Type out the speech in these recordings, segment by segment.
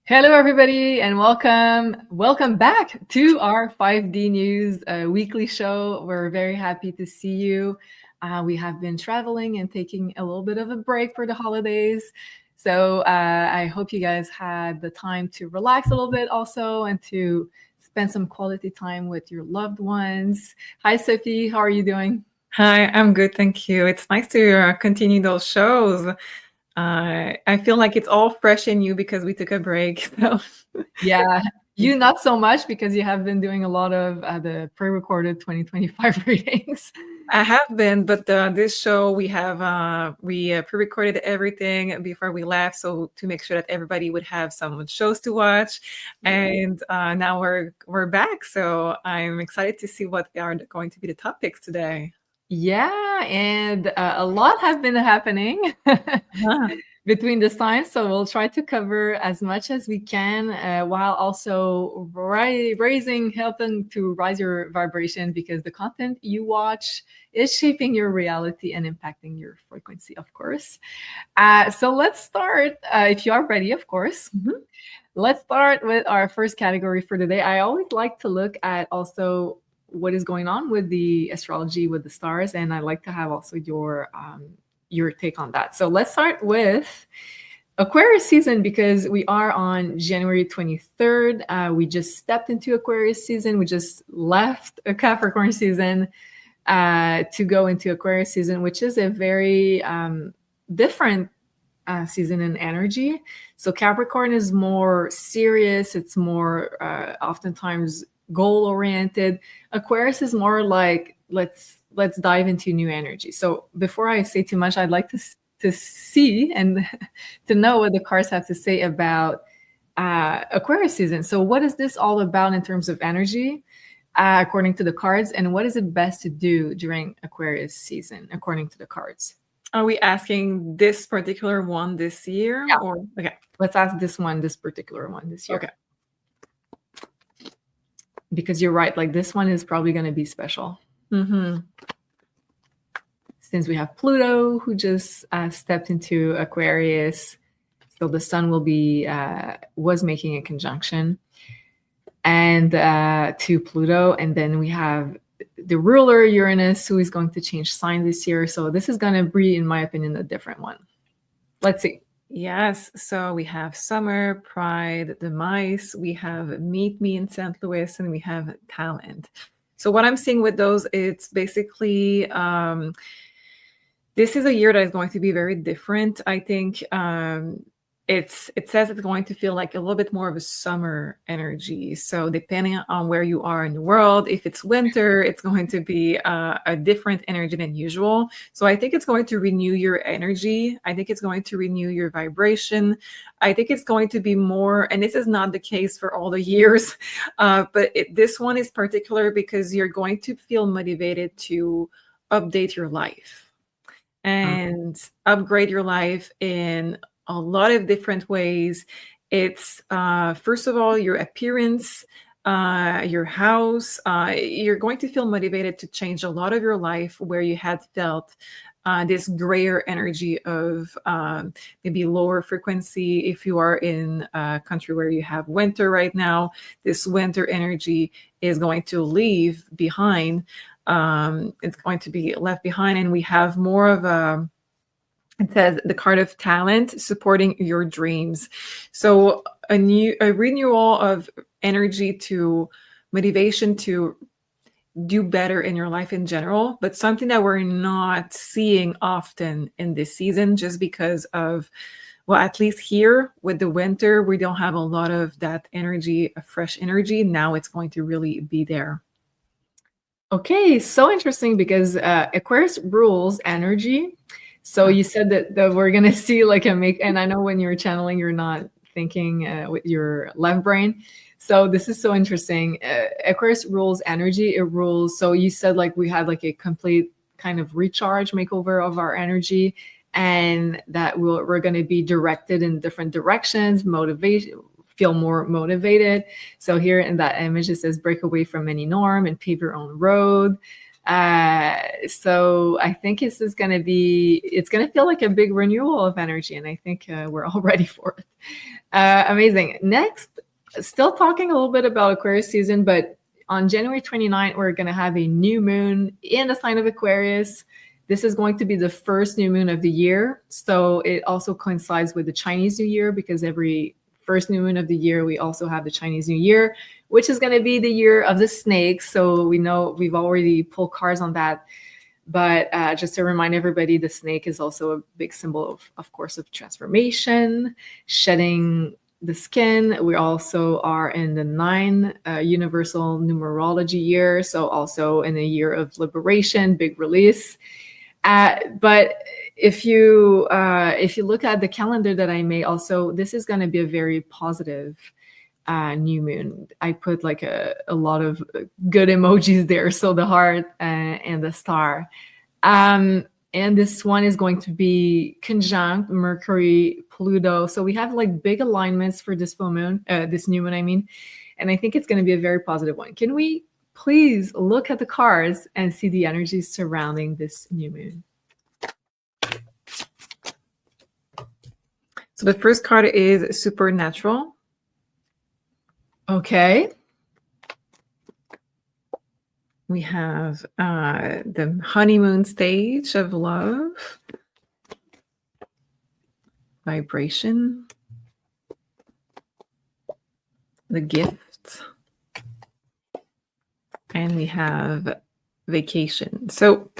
Hello, everybody, and welcome back to our 5D News weekly show. We're very happy to see you. We have been traveling and taking a little bit of a break for the holidays. So I hope you guys had the time to relax a little bit also and to spend some quality time with your loved ones. Hi, Sophie. How are you doing? Hi, I'm good, thank you. It's nice to continue those shows. I feel like it's all fresh in you because we took a break. So Yeah, you not so much because you have been doing a lot of the pre-recorded 2025 readings. I have been, but this show we pre-recorded everything before we left, so to make sure that everybody would have some shows to watch. And now we're back, so I'm excited to see what are going to be the topics today. Yeah, and a lot have been happening between the signs, so we'll try to cover as much as we can while also helping to rise your vibration, because the content you watch is shaping your reality and impacting your frequency, of course. So let's start, if you are ready, of course. Let's start with our first category for today. I always like to look at also what is going on with the astrology with the stars, and I like to have also your take on that. So let's start with Aquarius season, because we are on January 23rd. We just stepped into Aquarius season. We just left a Capricorn season to go into Aquarius season, which is a very different season and energy. So Capricorn is more serious. It's more oftentimes goal oriented. Aquarius is more like let's dive into new energy. So before I say too much, I'd like to see and to know what the cards have to say about Aquarius season. So what is this all about in terms of energy, according to the cards, and what is it best to do during Aquarius season according to the cards? Are we asking this particular one this year? Yeah. Or okay, let's ask this particular one this year. Okay. Because you're right, like this one is probably going to be special. Since we have Pluto, who just stepped into Aquarius, so the sun will be was making a conjunction and to Pluto, and then we have the ruler Uranus, who is going to change sign this year. So this is going to be, in my opinion, a different one. Let's see. Yes, so we have Summer, Pride, the Mice, we have Meet Me in St. Louis, and we have Talent. So what I'm seeing with those, it's basically this is a year that is going to be very different. I think it says it's going to feel like a little bit more of a summer energy. So depending on where you are in the world, if it's winter, it's going to be a different energy than usual. So I think it's going to renew your energy. I think it's going to renew your vibration. I think it's going to be more, and this is not the case for all the years, but this one is particular because you're going to feel motivated to update your life and upgrade your life in a lot of different ways. It's first of all your appearance, your house. You're going to feel motivated to change a lot of your life where you had felt this grayer energy of maybe lower frequency. If you are in a country where you have winter right now, this winter energy is going to leave behind. It's going to be left behind, and we have more of a, it says the card of Talent, supporting your dreams. So a renewal of energy to motivation to do better in your life in general, but something that we're not seeing often in this season just because of, well, at least here with the winter, we don't have a lot of that energy, a fresh energy. Now it's going to really be there. Okay, so interesting because Aquarius rules energy. So you said that we're going to see like and I know when you're channeling, you're not thinking with your left brain. So this is so interesting. Aquarius rules energy. It rules. So you said like we had like a complete kind of recharge makeover of our energy, and that we're going to be directed in different directions, motivation, feel more motivated. So here in that image, it says break away from any norm and pave your own road. So I think this is going to be, it's going to feel like a big renewal of energy. And I think we're all ready for it. Amazing. Next, still talking a little bit about Aquarius season, but on January 29th, we're going to have a new moon in the sign of Aquarius. This is going to be the first new moon of the year. So it also coincides with the Chinese New Year, because every first new moon of the year, we also have the Chinese New Year, which is going to be the year of the snake. So we know we've already pulled cards on that. But just to remind everybody, the snake is also a big symbol of course, of transformation, shedding the skin. We also are in the 9 universal numerology year. So also in a year of liberation, big release. But if you look at the calendar that I made, also, this is going to be a very positive new moon. I put like a lot of good emojis there. So the heart and the star. And this one is going to be conjunct Mercury, Pluto. So we have like big alignments for this full moon, this new moon, I mean. And I think it's going to be a very positive one. Can we please look at the cards and see the energies surrounding this new moon? So the first card is Supernatural. Okay. We have the honeymoon stage of love, vibration, the gift, and we have vacation. So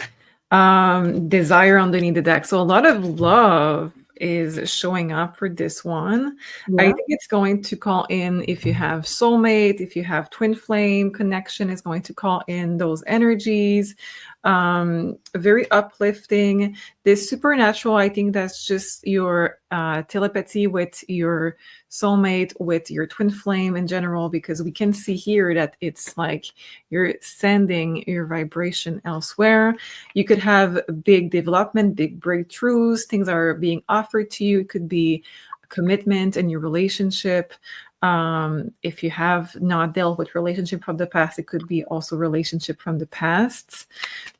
desire underneath the deck. So a lot of love is showing up for this one. Yeah. I think it's going to call in, if you have soulmate, if you have twin flame connection, it's going to call in those energies. Very uplifting. This supernatural, I think that's just your telepathy with your soulmate, with your twin flame in general, because we can see here that it's like you're sending your vibration elsewhere. You could have big development, big breakthroughs, things are being offered to you. It could be a commitment in your relationship. If you have not dealt with relationship from the past, it could be also relationship from the past.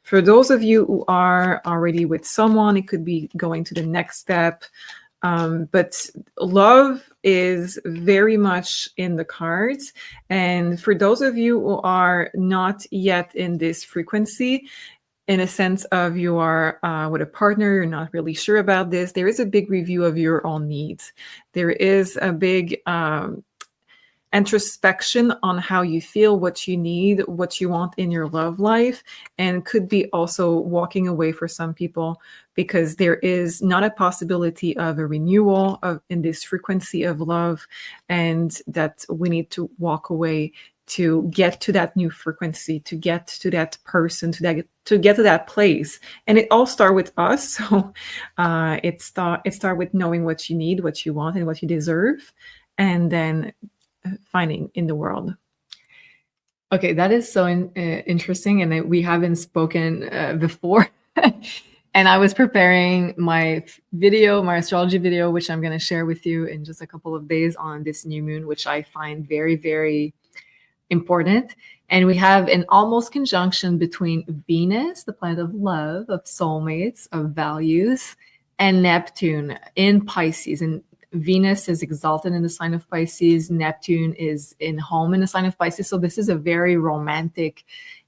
For those of you who are already with someone, it could be going to the next step. But love is very much in the cards. And for those of you who are not yet in this frequency, in a sense of you are with a partner, you're not really sure about this, there is a big review of your own needs. There is a big introspection on how you feel, what you need, what you want in your love life, and could be also walking away for some people, because there is not a possibility of a renewal in this frequency of love, and that we need to walk away to get to that new frequency, to get to that person, to get to that place. And it all starts with us. So it start with knowing what you need, what you want, and what you deserve, and then finding in the world. Okay, that is so interesting, and we haven't spoken before. And I was preparing my video, my astrology video, which I'm going to share with you in just a couple of days on this new moon, which I find very, very important. And we have an almost conjunction between Venus, the planet of love, of soulmates, of values, and Neptune in Pisces. And Venus is exalted in the sign of Pisces. Neptune is in home in the sign of Pisces. So this is a very romantic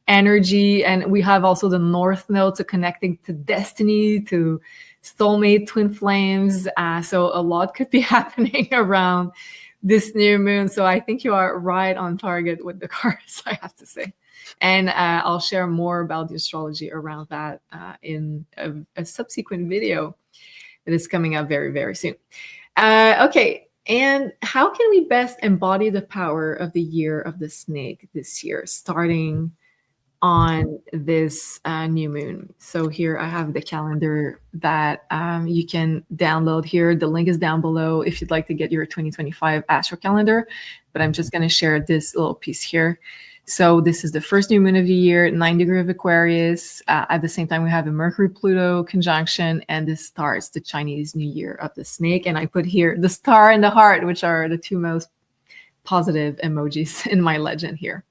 energy. And we have also the North Node, to connecting to destiny, to soulmate, twin flames. So a lot could be happening around this new moon. So I think you are right on target with the cards, I have to say. And I'll share more about the astrology around that in a subsequent video that is coming up very, very soon. Okay, and how can we best embody the power of the year of the snake this year, starting on this new moon? So here I have the calendar that you can download here. The link is down below if you'd like to get your 2025 Astro Calendar, but I'm just going to share this little piece here. So this is the first new moon of the year, 9 degrees of Aquarius. At the same time, we have a Mercury-Pluto conjunction, and this starts the Chinese New Year of the snake. And I put here the star and the heart, which are the two most positive emojis in my legend here.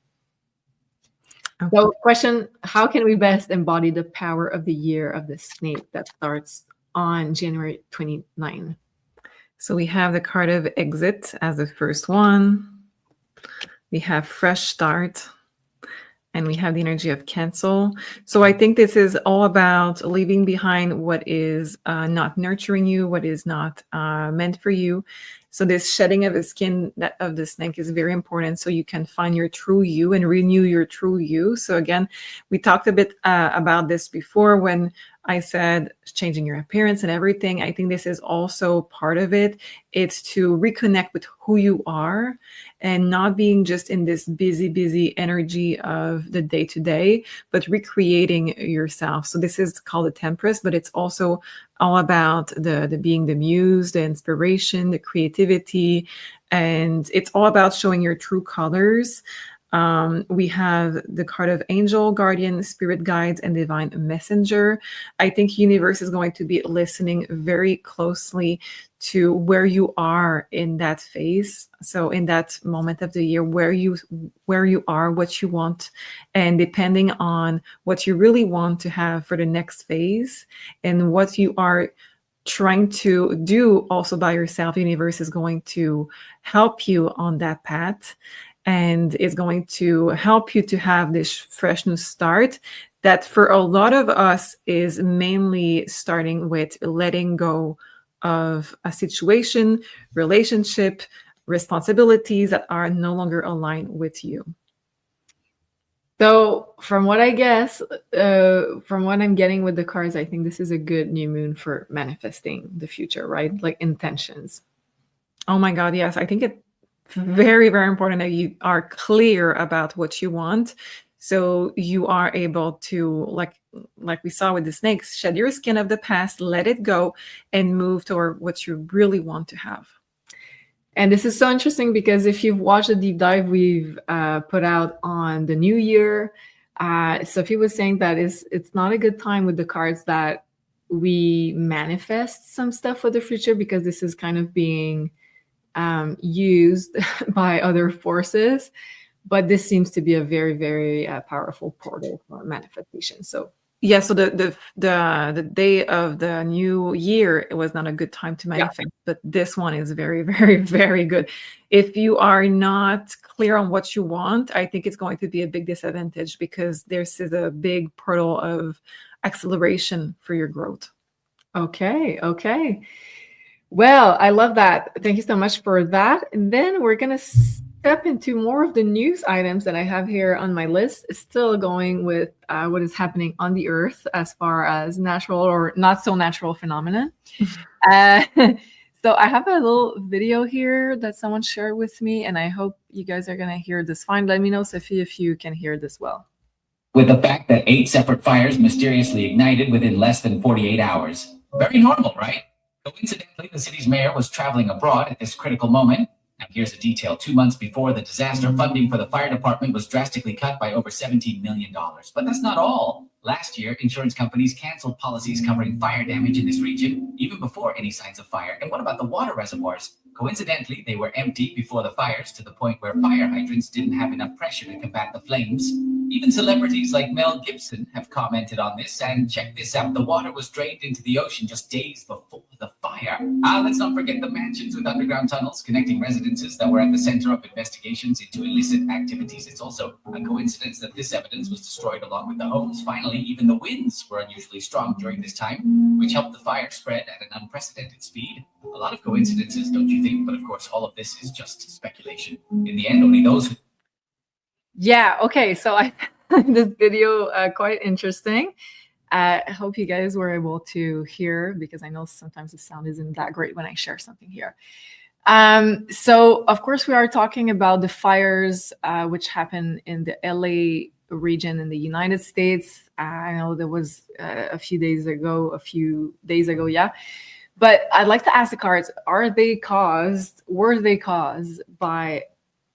Okay. So question, how can we best embody the power of the year of the snake that starts on January 29? So we have the card of exit as the first one. We have fresh start. And we have the energy of cancel. So I think this is all about leaving behind what is not nurturing you, what is not meant for you. So this shedding of the skin of the snake is very important, so you can find your true you and renew your true you. So again, we talked a bit about this before when I said changing your appearance and everything. I think this is also part of it. It's to reconnect with who you are and not being just in this busy energy of the day to day, but recreating yourself. So this is called the Temperance, but it's also all about the being the muse, the inspiration, the creativity, and it's all about showing your true colors. We have the card of angel, guardian, spirit guides, and divine messenger. I think universe is going to be listening very closely to where you are in that phase. So in that moment of the year, where you are, what you want, and depending on what you really want to have for the next phase and what you are trying to do also by yourself, universe is going to help you on that path. And it's going to help you to have this fresh new start that for a lot of us is mainly starting with letting go of a situation, relationship, responsibilities that are no longer aligned with you. So from what I guess, from what I'm getting with the cards, I think this is a good new moon for manifesting the future, right? Like intentions. Oh my God, yes. I think it's very, very important that you are clear about what you want. So you are able to, like we saw with the snakes, shed your skin of the past, let it go, and move toward what you really want to have. And this is so interesting because if you've watched the deep dive we've put out on the new year, Sophie was saying that it's not a good time with the cards that we manifest some stuff for the future, because this is kind of being used by other forces. But this seems to be a very, very powerful portal for manifestation. So yeah, so the day of the new year, it was not a good time to manifest, but this one is very, very, very good. If you are not clear on what you want, I think it's going to be a big disadvantage because this is a big portal of acceleration for your growth. Okay. Well, I love that. Thank you so much for that. And then we're going to step into more of the news items that I have here on my list, still going with what is happening on the earth as far as natural or not so natural phenomena. So I have a little video here that someone shared with me, and I hope you guys are going to hear this fine. Let me know, Sophie, if you can hear this well. With the fact that 8 separate fires mysteriously ignited within less than 48 hours. Very normal, right? Coincidentally, the city's mayor was traveling abroad at this critical moment. Now here's a detail. 2 months before the disaster, funding for the fire department was drastically cut by over $17 million. But that's not all. Last year, insurance companies canceled policies covering fire damage in this region, even before any signs of fire. And what about the water reservoirs? Coincidentally, they were empty before the fires, to the point where fire hydrants didn't have enough pressure to combat the flames. Even celebrities like Mel Gibson have commented on this, and check this out, the water was drained into the ocean just days before the fire. Let's not forget the mansions with underground tunnels connecting residences that were at the center of investigations into illicit activities. It's also a coincidence that this evidence was destroyed along with the homes. Finally, even the winds were unusually strong during this time, which helped the fire spread at an unprecedented speed. A lot of coincidences, don't you think? But of course, all of this is just speculation. In the end, only those who... Yeah, okay, so I found this video quite interesting. I hope you guys were able to hear, because I know sometimes the sound isn't that great when I share something here. So, of course, we are talking about the fires which happened in the LA region in the United States. I know there was a few days ago, yeah. But I'd like to ask the cards, were they caused by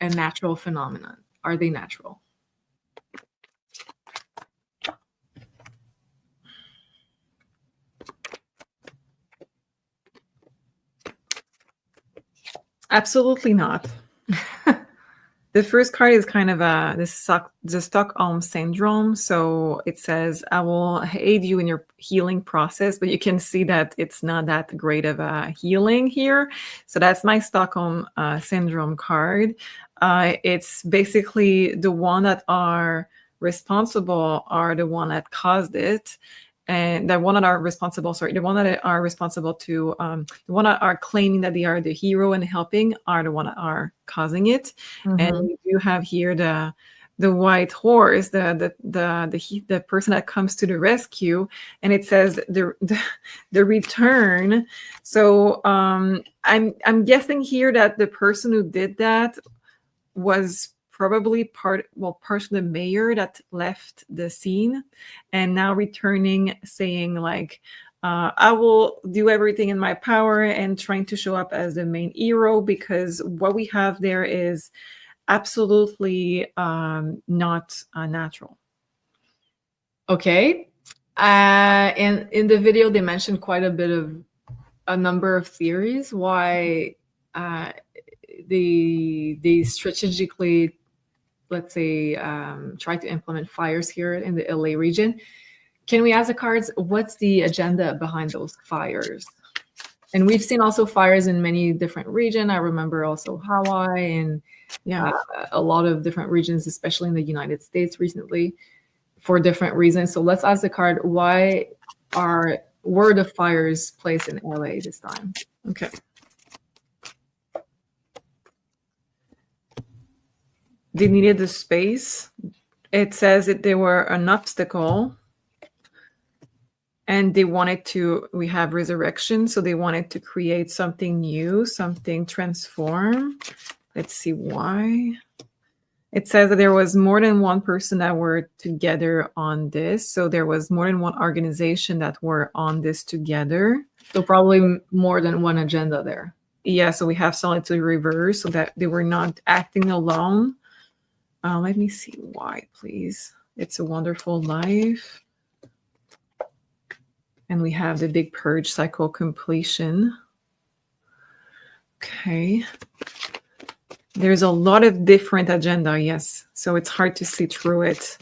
a natural phenomenon? Are they natural? Absolutely not. The first card is kind of the Stockholm syndrome. So it says, I will aid you in your healing process, but you can see that it's not that great of a healing here. So that's my Stockholm syndrome card. It's basically the one that are responsible are the one that caused it. And the one that are responsible, the one that are responsible to, the one that are claiming that they are the hero and helping are the one that are causing it. Mm-hmm. And we do have here the white horse, the person that comes to the rescue, and it says the return. So I'm guessing here that the person who did that was probably partially the mayor that left the scene and now returning saying like, I will do everything in my power and trying to show up as the main hero, because what we have there is absolutely not natural. Okay. And in the video, they mentioned quite a number of theories why they strategically, let's say, try to implement fires here in the LA region. Can we ask the cards, what's the agenda behind those fires? And we've seen also fires in many different regions. I remember also Hawaii and a lot of different regions, especially in the United States recently, for different reasons. So let's ask the card, why were the fires placed in LA this time? Okay. They needed the space. It says that they were an obstacle and they wanted to, we have resurrection. So they wanted to create something new, something transform. Let's see why. It says that there was more than one person that were together on this. So there was more than one organization that were on this together. So probably more than one agenda there. Yeah, so we have solitude reverse, so that they were not acting alone. Let me see why, please. It's a Wonderful Life. And we have the big purge cycle completion. Okay. There's a lot of different agenda, yes. So it's hard to see through it.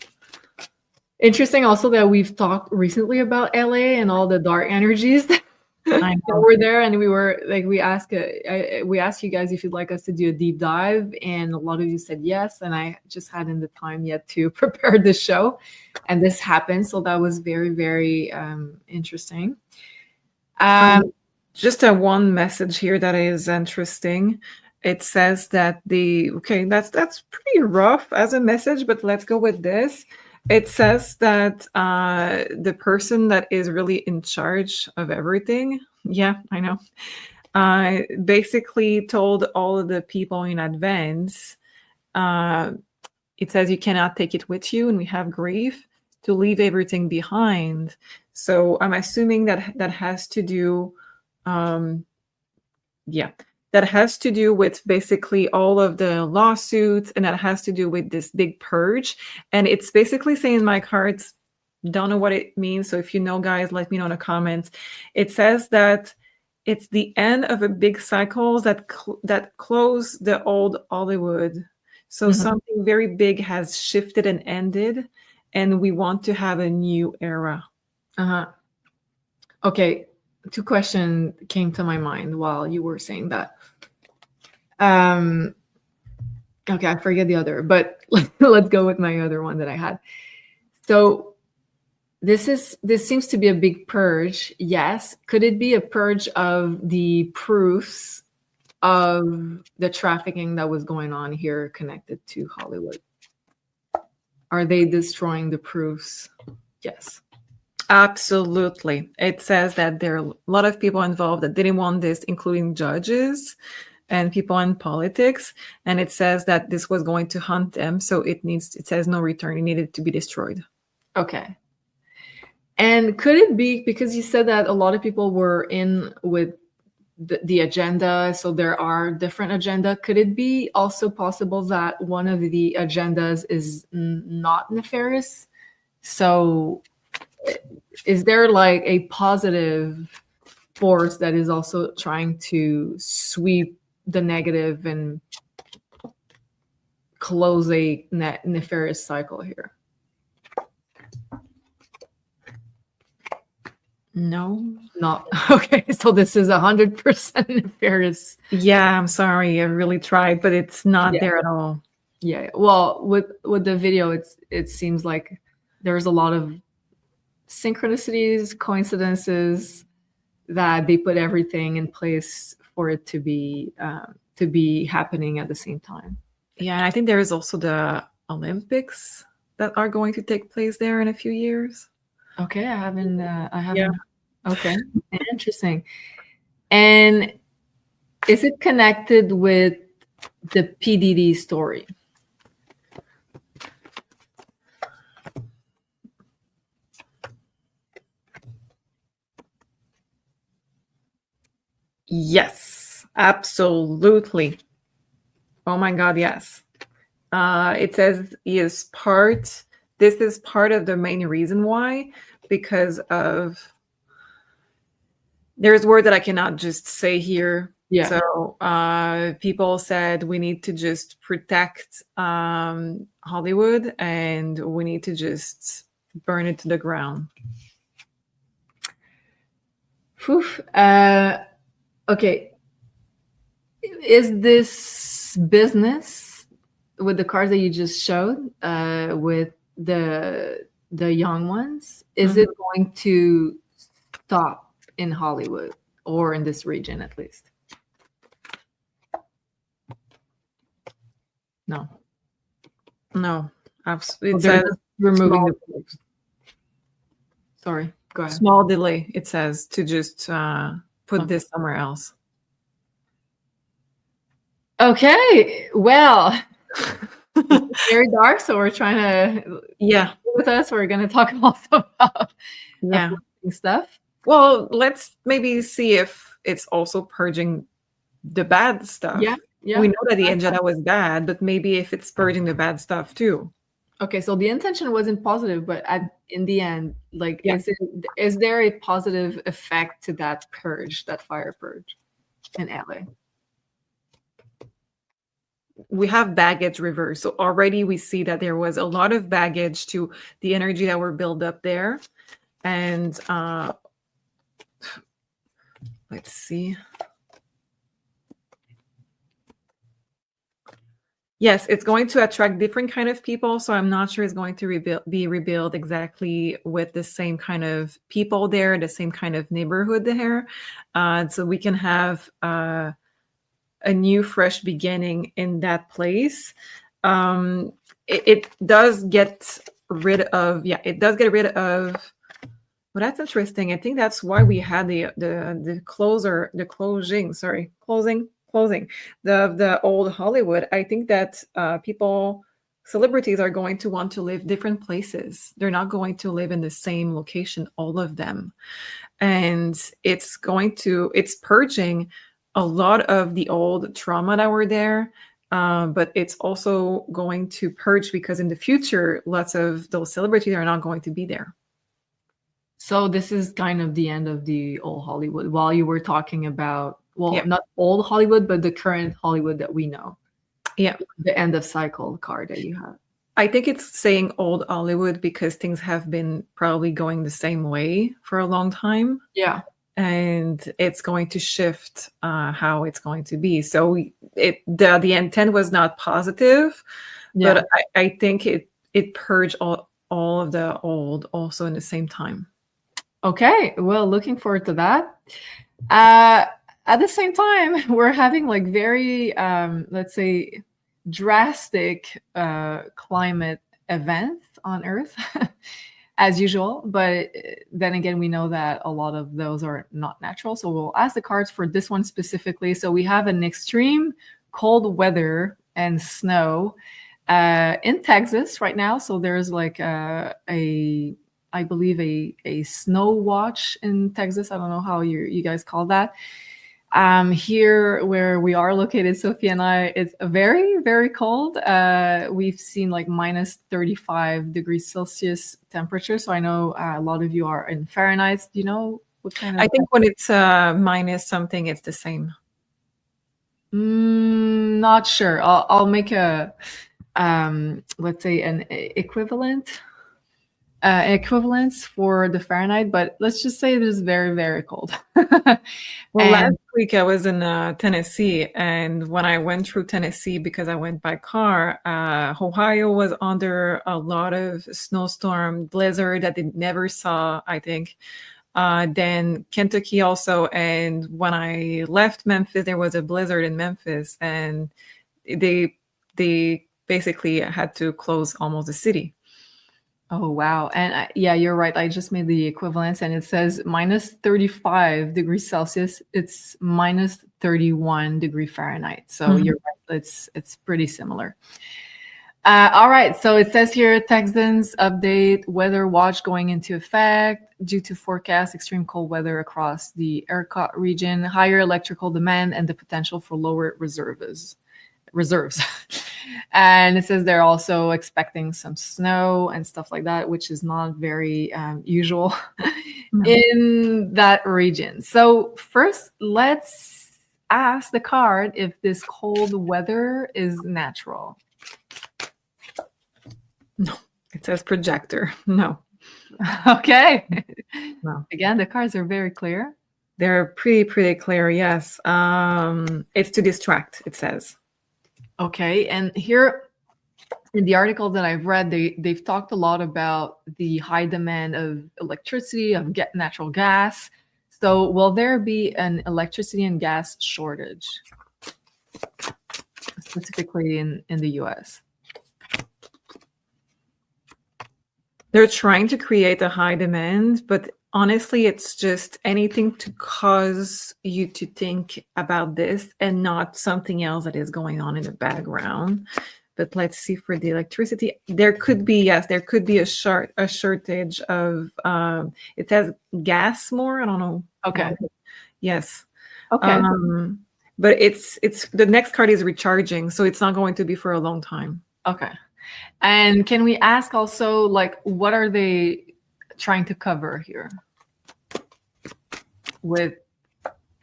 Interesting also that we've talked recently about LA and all the dark energies that were there, and we asked you guys if you'd like us to do a deep dive, and a lot of you said yes, and I just hadn't the time yet to prepare the show, and this happened, so that was very, very interesting. Just a one message here that is interesting. It says that that's pretty rough as a message, but let's go with this. It says that the person that is really in charge of everything, yeah, I know, basically told all of the people in advance, it says you cannot take it with you, and we have grief, to leave everything behind. So I'm assuming that has to do, that has to do with basically all of the lawsuits, and that has to do with this big purge. And it's basically saying, my cards, don't know what it means. So if you know, guys, let me know in the comments. It says that it's the end of a big cycle that close the old Hollywood. So something very big has shifted and ended, and we want to have a new era. Okay. 2 questions came to my mind while you were saying that. Okay, I forget the other, but let's go with my other one that I had. So this seems to be a big purge. Yes. Could it be a purge of the proofs of the trafficking that was going on here connected to Hollywood? Are they destroying the proofs? Yes. Absolutely. It says that there are a lot of people involved that didn't want this, including judges and people in politics. And it says that this was going to hunt them. So it says no return. It needed to be destroyed. Okay. And could it be, because you said that a lot of people were in with the agenda, so there are different agenda, could it be also possible that one of the agendas is not nefarious? So is there like a positive force that is also trying to sweep the negative and close a nefarious cycle here. No. Not okay. So this is 100% nefarious. Yeah, I'm sorry. I really tried, but it's not there at all. Yeah. Well, with the video, it seems like there's a lot of synchronicities, coincidences, that they put everything in place for it to be happening at the same time. Yeah, and I think there is also the Olympics that are going to take place there in a few years. Okay, I haven't. Yeah. Okay, interesting. And is it connected with the PDD story? Yes, absolutely. Oh my God, yes. It says this is part of the main reason why, because of, there's word that I cannot just say here. Yeah. So people said we need to just protect Hollywood and we need to just burn it to the ground. Whew. Okay. Is this business with the cards that you just showed, with the young ones, is it going to stop in Hollywood or in this region at least? No. Absolutely. It says removing the. Sorry, go ahead. Small delay. It says to just put this somewhere else. Okay, well, it's very dark, so we're trying to with us. We're going to talk also about stuff. Well, let's maybe see if it's also purging the bad stuff. Yeah. We know that the Angela was bad, but maybe if it's purging the bad stuff too. Okay, so the intention wasn't positive, but in the end, like, is there a positive effect to that purge, that fire purge in LA? We have baggage reverse. So already we see that there was a lot of baggage to the energy that were built up there. And let's see. Yes, it's going to attract different kind of people. So I'm not sure it's going to be rebuilt exactly with the same kind of people there, the same kind of neighborhood there. So we can have a new, fresh beginning in that place. It does get rid of, well, that's interesting. I think that's why we had the closing the old Hollywood. I think that celebrities are going to want to live different places. They're not going to live in the same location, all of them. And it's purging a lot of the old trauma that were there. But it's also going to purge because in the future, lots of those celebrities are not going to be there. So this is kind of the end of the old Hollywood while you were talking about, not old Hollywood, but the current Hollywood that we know. Yeah. The end of cycle card that you have. I think it's saying old Hollywood because things have been probably going the same way for a long time. Yeah. And it's going to shift how it's going to be. So the intent was not positive, but I think it purged all of the old also in the same time. Okay, well, looking forward to that. At the same time, we're having like very, let's say, drastic climate events on Earth, as usual. But then again, we know that a lot of those are not natural. So we'll ask the cards for this one specifically. So we have an extreme cold weather and snow in Texas right now. So there's like I believe a snow watch in Texas. I don't know how you guys call that. Here where we are located, Sophie and I, it's very, very cold. We've seen like minus 35 degrees Celsius temperature. So I know a lot of you are in Fahrenheit. Do you know what kind of? I think when it's minus something, it's the same. Not sure. I'll make a let's say an equivalence for the Fahrenheit, but let's just say it is very, very cold. Well, And last week I was in Tennessee, and when I went through Tennessee, because I went by car, Ohio was under a lot of snowstorm, blizzard that they never saw, I think. Then Kentucky also, and when I left Memphis, there was a blizzard in Memphis, and they basically had to close almost the city. oh, wow. And yeah, you're right. I just made the equivalence, and it says minus 35 degrees Celsius. It's minus 31 degree Fahrenheit. So you're right. It's pretty similar. All right. So it says here, Texans update weather watch going into effect due to forecast extreme cold weather across the ERCOT region, higher electrical demand, and the potential for lower reserves. And it says they're also expecting some snow and stuff like that, which is not very usual in that region. So first, let's ask the card if this cold weather is natural. No, it says projector. No. Okay. No. Again, the cards are very clear. They're pretty clear, yes. It's to distract, it says. Okay, and here in the article that I've read, they've talked a lot about the high demand of electricity, of natural gas. So will there be an electricity and gas shortage, specifically in the US? They're trying to create a high demand, but honestly, it's just anything to cause you to think about this and not something else that is going on in the background. But let's see, for the electricity, there could be a shortage of it says gas more. I don't know. Okay. Yes. Okay. But it's the next card is recharging, so it's not going to be for a long time. Okay. And can we ask also, like, what are they trying to cover here with,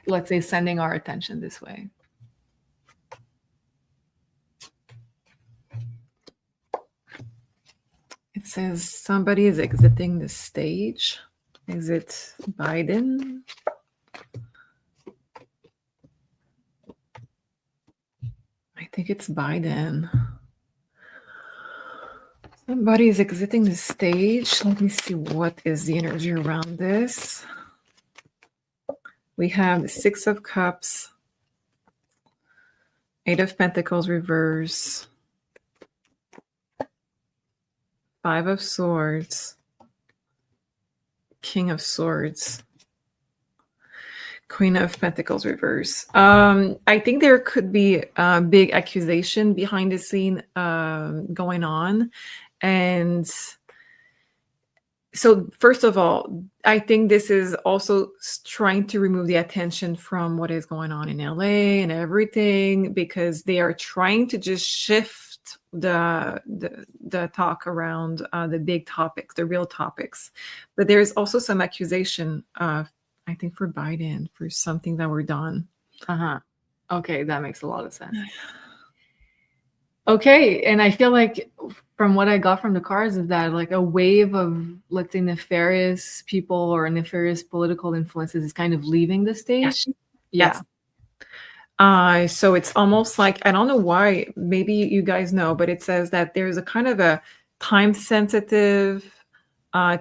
let's say, sending our attention this way? It says somebody is exiting the stage. Is it Biden? I think it's Biden. Somebody is exiting the stage. Let me see what is the energy around this. We have the 6 of Cups, 8 of Pentacles reverse, 5 of Swords, King of Swords, Queen of Pentacles reverse. I think there could be a big accusation behind the scene going on. And so, first of all, I think this is also trying to remove the attention from what is going on in LA and everything, because they are trying to just shift the talk around the big topics, the real topics. But there's also some accusation, I think, for Biden for something that were done. Okay, that makes a lot of sense. Okay, and I feel like from what I got from the cards is that, like, a wave of, let's say, nefarious people or nefarious political influences is kind of leaving the stage. Yes. Yeah. So it's almost like, I don't know why, maybe you guys know, but it says that there's a kind of a time-sensitive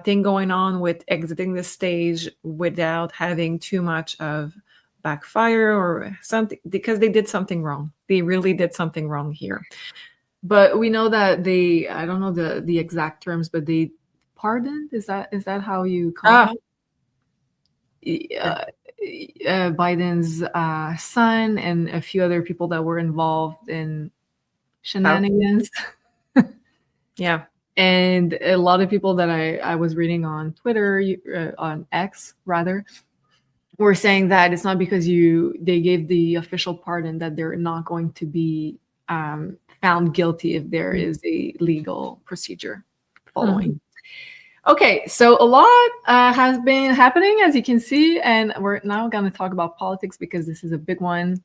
thing going on with exiting the stage without having too much of backfire or something, because they did something wrong. They really did something wrong here. But we know that I don't know the exact terms, but they pardoned. Is that how you call it? Biden's son and a few other people that were involved in shenanigans. Yeah. And a lot of people that I was reading on Twitter, on X rather, were saying that it's not because they gave the official pardon that they're not going to be found guilty if there is a legal procedure following. Okay, so a lot has been happening, as you can see, and we're now going to talk about politics because this is a big one.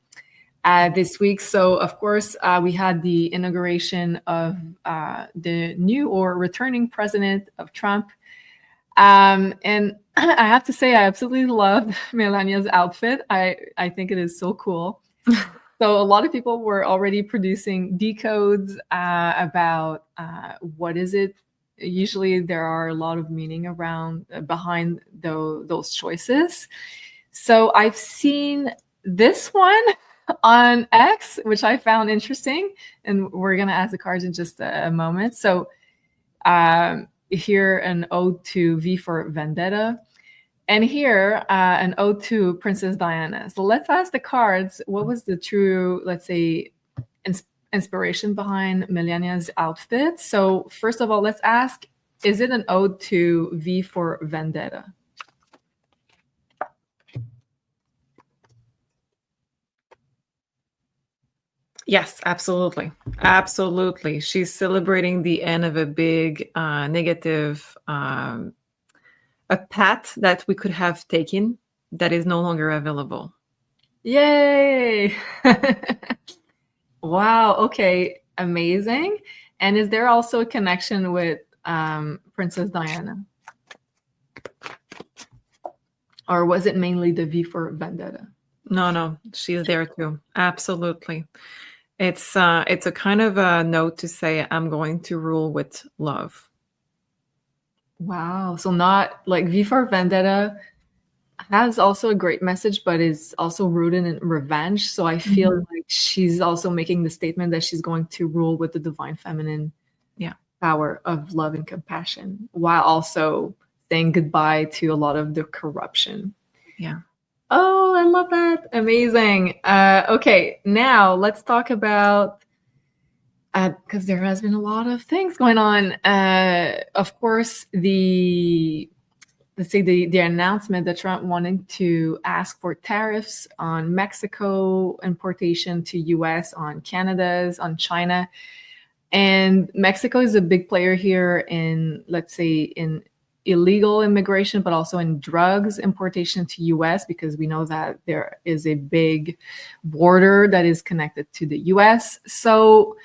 this week. So, of course, we had the inauguration of the new or returning president of Trump. And I have to say, I absolutely loved Melania's outfit. I think it is so cool. So a lot of people were already producing decodes about what is it. Usually there are a lot of meaning around behind those choices. So I've seen this one on X, which I found interesting, and we're gonna ask the cards in just a moment. So here an ode to V for Vendetta, and here an ode to Princess Diana. So let's ask the cards, what was the true, let's say, inspiration behind Melania's outfit? So first of all, let's ask, is it an ode to V for Vendetta? Yes, absolutely. Absolutely. She's celebrating the end of a big negative, a path that we could have taken that is no longer available. Yay! Wow. Okay. Amazing. And is there also a connection with Princess Diana? Or was it mainly the V for Vendetta? No, she's there too. Absolutely. It's a kind of a note to say, I'm going to rule with love. Wow. So not like V for Vendetta has also a great message, but is also rooted in revenge. So I feel like she's also making the statement that she's going to rule with the divine feminine power of love and compassion, while also saying goodbye to a lot of the corruption. Yeah. Oh, I love that. Amazing. Okay, now let's talk about, because there has been a lot of things going on. Of course, let's say the announcement that Trump wanted to ask for tariffs on Mexico importation to US, on Canada's, on China. And Mexico is a big player here in, let's say, in illegal immigration, but also in drugs importation to US, because we know that there is a big border that is connected to the US. So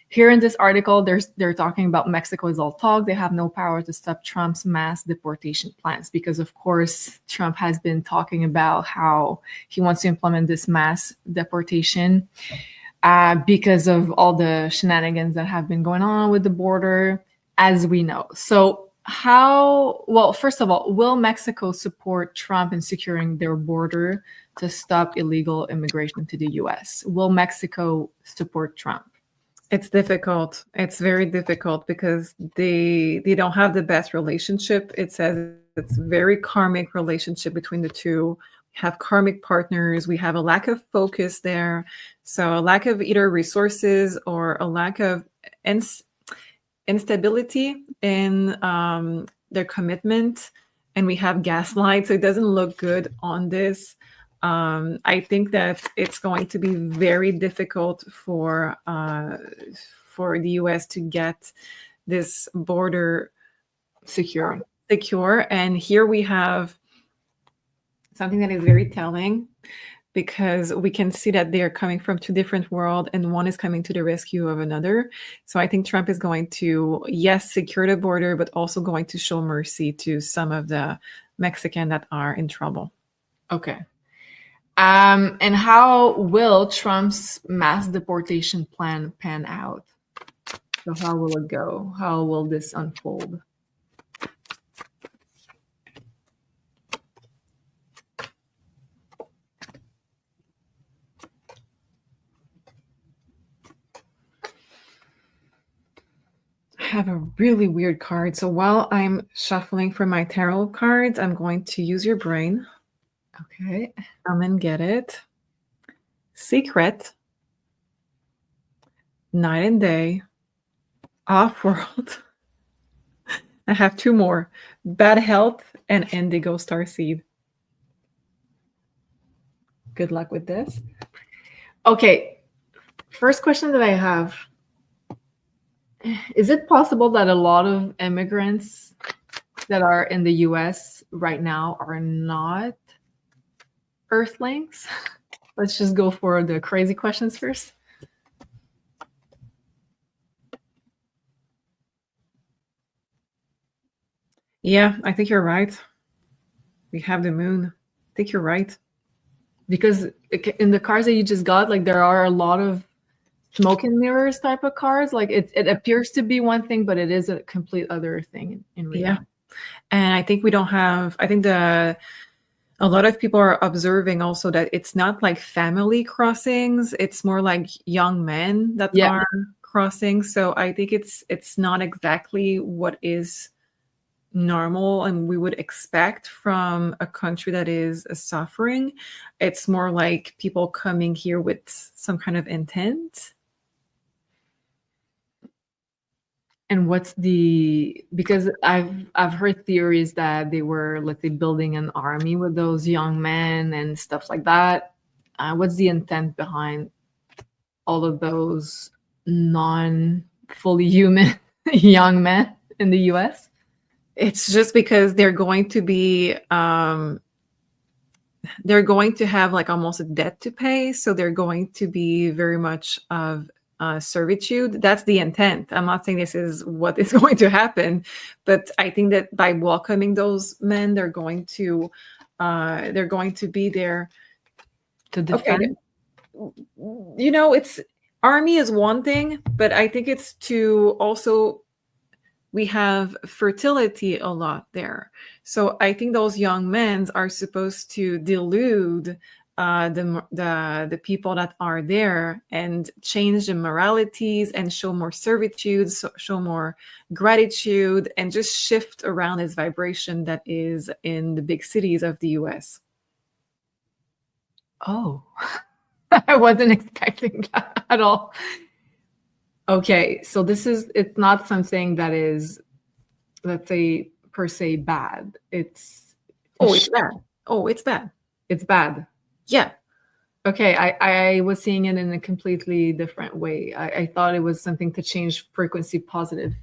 here in this article, they're talking about Mexico is all talk. They have no power to stop Trump's mass deportation plans, because of course Trump has been talking about how he wants to implement this mass deportation because of all the shenanigans that have been going on with the border, as we know. So first of all, will Mexico support Trump in securing their border to stop illegal immigration to the US? Will Mexico support Trump? It's difficult. It's very difficult because they don't have the best relationship. It says it's a very karmic relationship between the two. We have karmic partners. We have a lack of focus there. So a lack of either resources or a lack of instability in their commitment, and we have gaslight, so it doesn't look good on this. I think that it's going to be very difficult for the US to get this border secure. And here we have something that is very telling, because we can see that they are coming from two different worlds and one is coming to the rescue of another. So I think Trump is going to, yes, secure the border, but also going to show mercy to some of the Mexicans that are in trouble. Okay. And how will Trump's mass deportation plan pan out? So how will it go? How will this unfold? I have a really weird card. So while I'm shuffling for my tarot cards, I'm going to use your brain. Okay. Come and get it. Secret. Night and day. Off-world. I have two more. Bad health and indigo starseed. Good luck with this. Okay. First question that I have. Is it possible that a lot of immigrants that are in the US right now are not Earthlings? Let's just go for the crazy questions first. Yeah, I think you're right. We have the moon. I think you're right. Because in the cards that you just got, like there are a lot of smoke and mirrors type of cards. Like it appears to be one thing, but it is a complete other thing in reality. Yeah. And I think we don't have, I think a lot of people are observing also that it's not like family crossings. It's more like young men that are crossing. So I think it's not exactly what is normal and we would expect from a country that is suffering. It's more like people coming here with some kind of intent. And what's because I've heard theories that they were, let's say, building an army with those young men and stuff like that. What's the intent behind all of those non-fully human young men in the US? It's just because they're going to have like almost a debt to pay. So they're going to be very much of servitude. That's the intent. I'm not saying this is what is going to happen, but I think that by welcoming those men, they're going to be there to defend. Okay. It's army is one thing, but I think it's to also, we have fertility a lot there. So I think those young men are supposed to delude the people that are there and change the moralities and show more servitude, show more gratitude, and just shift around this vibration that is in the big cities of the US. Oh, I wasn't expecting that at all. Okay, so it's not something that is, let's say, per se bad. It's bad. It's bad. It's bad. Yeah. Okay, I was seeing it in a completely different way. I thought it was something to change frequency positive.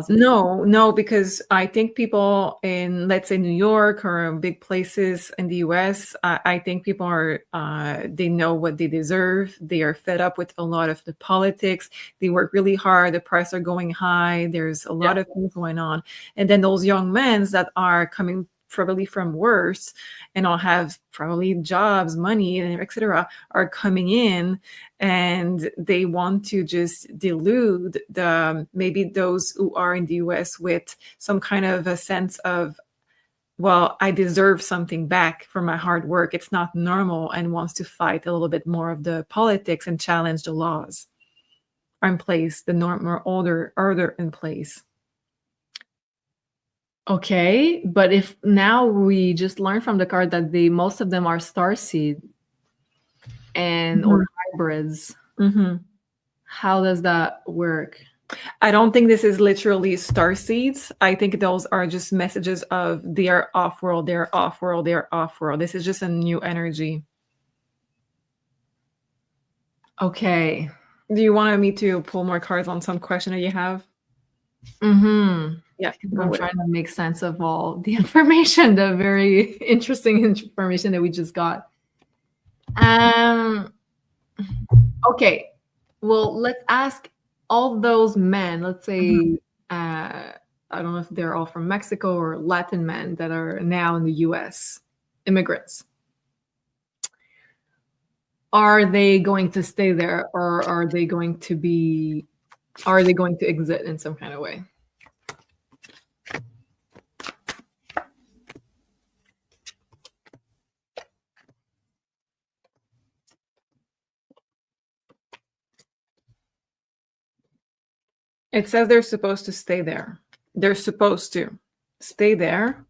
No, because I think people in, let's say, New York or big places in the US, I think people are, they know what they deserve. They are fed up with a lot of the politics. They work really hard. The prices are going high. There's a lot of things going on. And then those young men that are coming probably from worse and all have probably jobs, money, and etc., are coming in, and they want to just delude maybe those who are in the US with some kind of a sense of, well, I deserve something back for my hard work. It's not normal, and wants to fight a little bit more of the politics and challenge the laws are in place, the norm or order in place. Okay, but if now we just learned from the card that most of them are starseed and or hybrids, how does that work? I don't think this is literally star seeds. I think those are just messages of they are off-world, they're off-world, they're off-world. This is just a new energy. Okay. Do you want me to pull more cards on some question that you have? Yeah, I'm trying to make sense of all the information, the very interesting information that we just got. Okay, well, let's ask all those men, let's say, I don't know if they're all from Mexico or Latin men that are now in the US, immigrants. Are they going to stay there, or are they going to exit in some kind of way? It says they're supposed to stay there. They're supposed to stay there.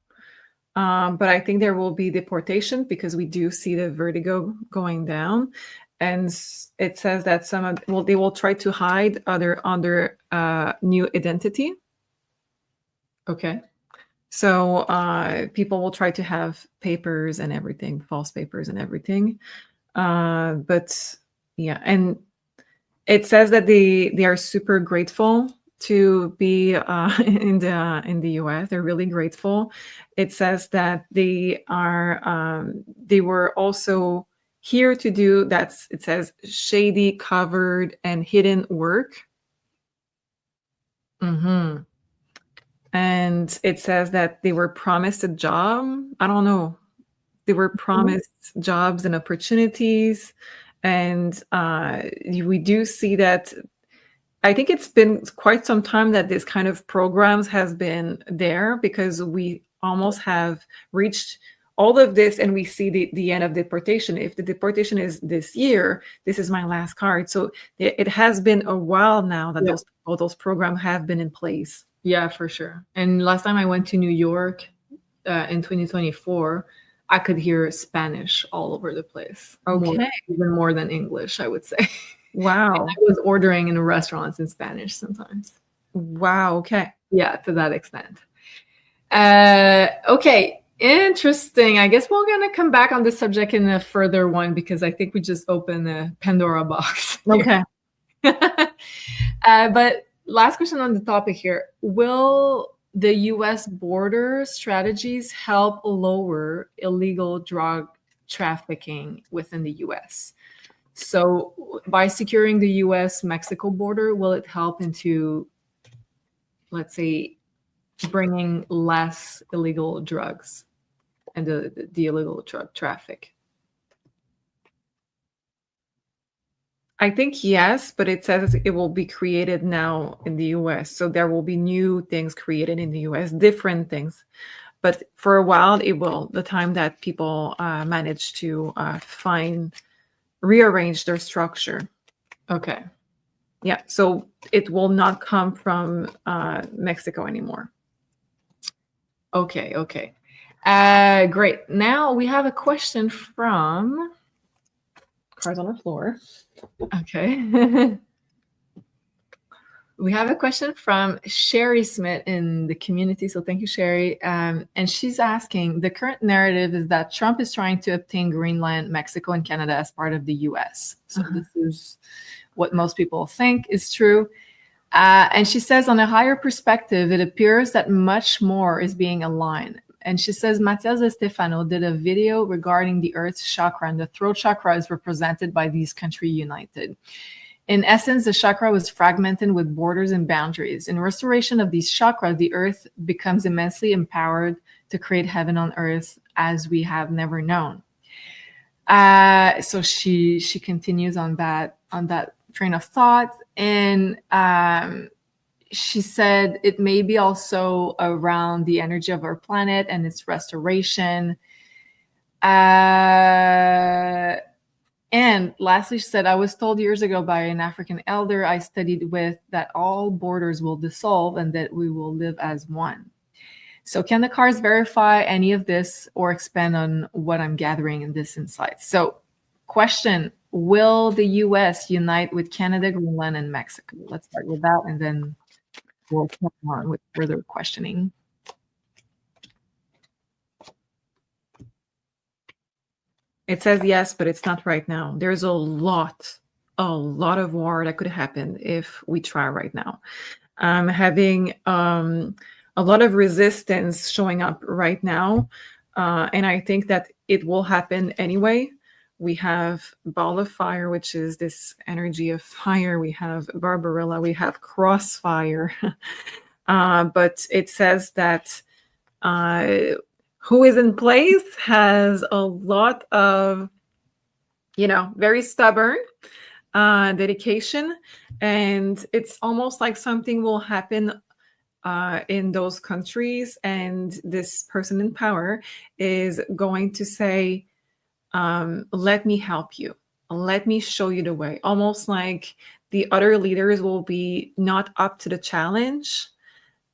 But I think there will be deportation because we do see the vertigo going down. And it says that they will try to hide under new identity. Okay. So people will try to have papers and everything, false papers and everything. But yeah, and it says that they are super grateful to be in the US. They're really grateful. It says that they were also here to do it says shady, covered, and hidden work. Mm-hmm. And it says that they were promised a job. I don't know. They were promised jobs and opportunities. And we do see that. I think it's been quite some time that this kind of programs has been there, because we almost have reached all of this, and we see the end of deportation. If the deportation is this year, this is my last card. So it has been a while now that those programs have been in place. Yeah, for sure. And last time I went to New York in 2024, I could hear Spanish all over the place. Okay. Even more than English, I would say. Wow. I was ordering in restaurants in Spanish sometimes. Wow. Okay. Yeah, to that extent. Okay, interesting. I guess we're going to come back on this subject in a further one, because I think we just opened a Pandora box. Okay. But last question on the topic here. Will the U.S. border strategies help lower illegal drug trafficking within the U.S.? So by securing the U.S.-Mexico border, will it help into, let's say, bringing less illegal drugs and the illegal drug traffic? I think yes, but it says it will be created now in the US. So there will be new things created in the US, different things. But for a while, it will, the time that people manage to rearrange their structure. Okay. Yeah. So it will not come from Mexico anymore. Okay. Great. Now we have a question from Cards on the floor. Okay. We have a question from Sherry Smith in the community. So thank you, Sherry. And she's asking, the current narrative is that Trump is trying to obtain Greenland, Mexico, and Canada as part of the US. So this is what most people think is true. And she says, on a higher perspective, it appears that much more is being aligned. And she says, Matias Estefano did a video regarding the Earth's chakra, and the throat chakra is represented by these countries united. In essence, the chakra was fragmented with borders and boundaries. In restoration of these chakras, the Earth becomes immensely empowered to create heaven on Earth as we have never known. So she continues on that train of thought, and she said it may be also around the energy of our planet and its restoration. And lastly, she said, I was told years ago by an African elder I studied with that all borders will dissolve and that we will live as one. So can the cards verify any of this or expand on what I'm gathering in this insight? So question, will the US unite with Canada, Greenland, and Mexico? Let's start with that, and then we'll come on with further questioning. It says yes, but it's not right now. There's a lot of war that could happen if we try right now. Having a lot of resistance showing up right now, and I think that it will happen anyway. We have Ball of Fire, which is this energy of fire. We have Barbarella. We have Crossfire. But it says that who is in place has a lot of, very stubborn dedication. And it's almost like something will happen in those countries. And this person in power is going to say, let me help you. Let me show you the way. Almost like the other leaders will be not up to the challenge.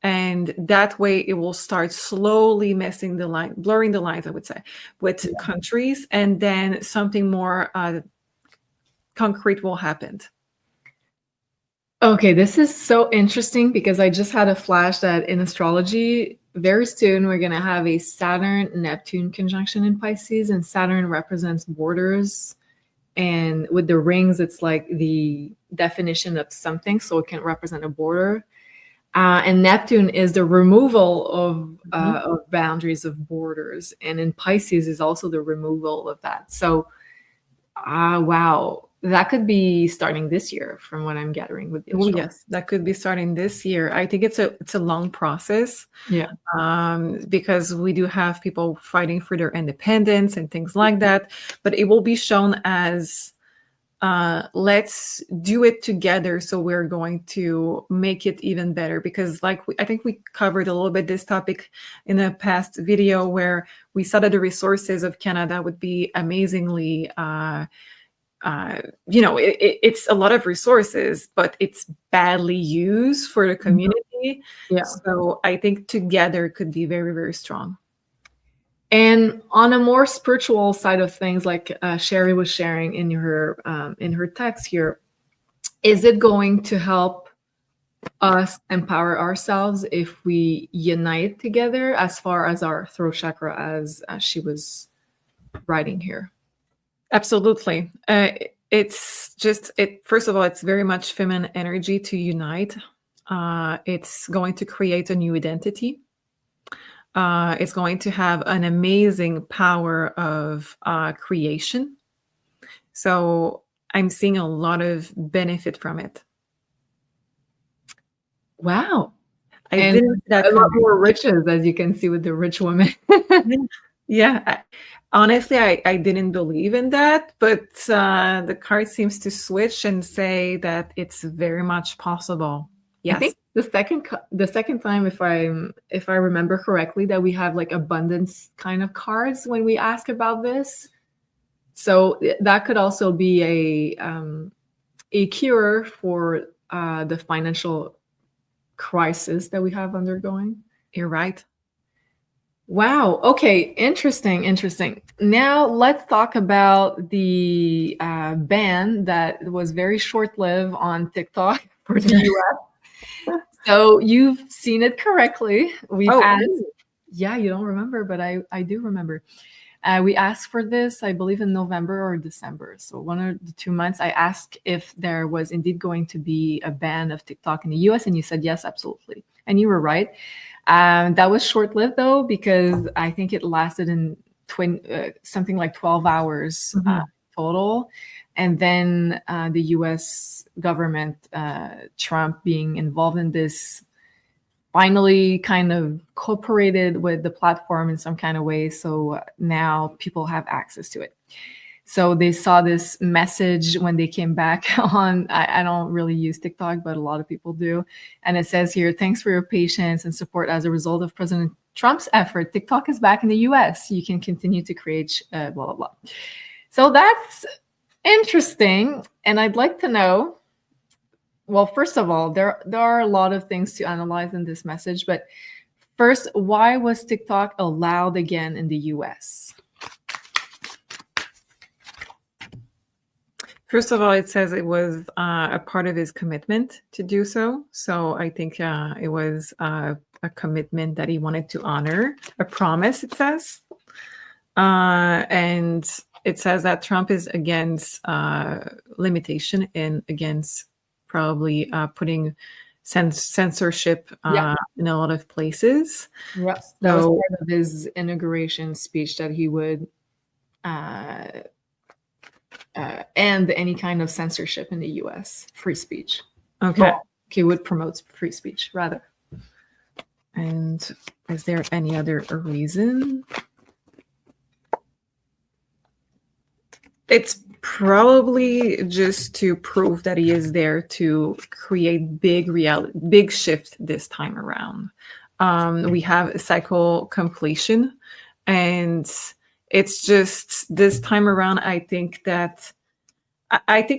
And that way it will start slowly blurring the lines, I would say, with countries. And then something more concrete will happen. Okay, this is so interesting because I just had a flash that in astrology, very soon we're going to have a Saturn-Neptune conjunction in Pisces, and Saturn represents borders. And with the rings, it's like the definition of something, so it can represent a border. And Neptune is the removal of boundaries, of borders. And in Pisces is also the removal of that. So Wow. That could be starting this year, from what I'm gathering with the Oh astrology. yes, that could be starting this year. I think it's a long process, Yeah. because we do have people fighting for their independence and things like that. But it will be shown as, let's do it together. So we're going to make it even better, because like I think we covered a little bit this topic in a past video where we saw that the resources of Canada would be amazingly, it's a lot of resources, but it's badly used for the community. Yeah. So I think together could be very, very strong. And on a more spiritual side of things, like Sherry was sharing in her text here, is it going to help us empower ourselves if we unite together as far as our throat chakra, as she was writing here? Absolutely. It's just first of all, it's very much feminine energy to unite. It's going to create a new identity. It's going to have an amazing power of creation. So I'm seeing a lot of benefit from it. Wow. I didn't a lot more riches, as you can see with the rich woman. Yeah. Honestly, I didn't believe in that, but the card seems to switch and say that it's very much possible. Yes. I think the second time, if I remember correctly, that we have like abundance kind of cards when we ask about this. So that could also be a cure for the financial crisis that we have undergoing. You're right. Wow. Okay. Interesting. Now let's talk about the ban that was very short-lived on TikTok for the US. So you've seen it correctly. We've asked. Yeah, you don't remember, but I do remember. We asked for this, I believe, in November or December. So one of the 2 months, I asked if there was indeed going to be a ban of TikTok in the US, and you said yes, absolutely. And you were right. That was short-lived, though, because I think it lasted in something like 12 hours total. And then the US government, Trump being involved in this, finally kind of cooperated with the platform in some kind of way. So now people have access to it. So they saw this message when they came back on. I don't really use TikTok, but a lot of people do. And it says here, thanks for your patience and support. As a result of President Trump's effort, TikTok is back in the US. You can continue to create blah, blah, blah. So that's interesting. And I'd like to know, well, first of all, there are a lot of things to analyze in this message. But first, why was TikTok allowed again in the US? First of all, it says it was a part of his commitment to do so. So I think it was a commitment that he wanted to honor, a promise, it says. And it says that Trump is against limitation and against probably putting censorship in a lot of places. Yep. That was part of his inauguration speech, that he would end any kind of censorship in the US, free speech. Okay. Well, he would promote free speech, rather. And is there any other reason? It's probably just to prove that he is there to create big shift this time around. We have a cycle completion, and it's just this time around. I think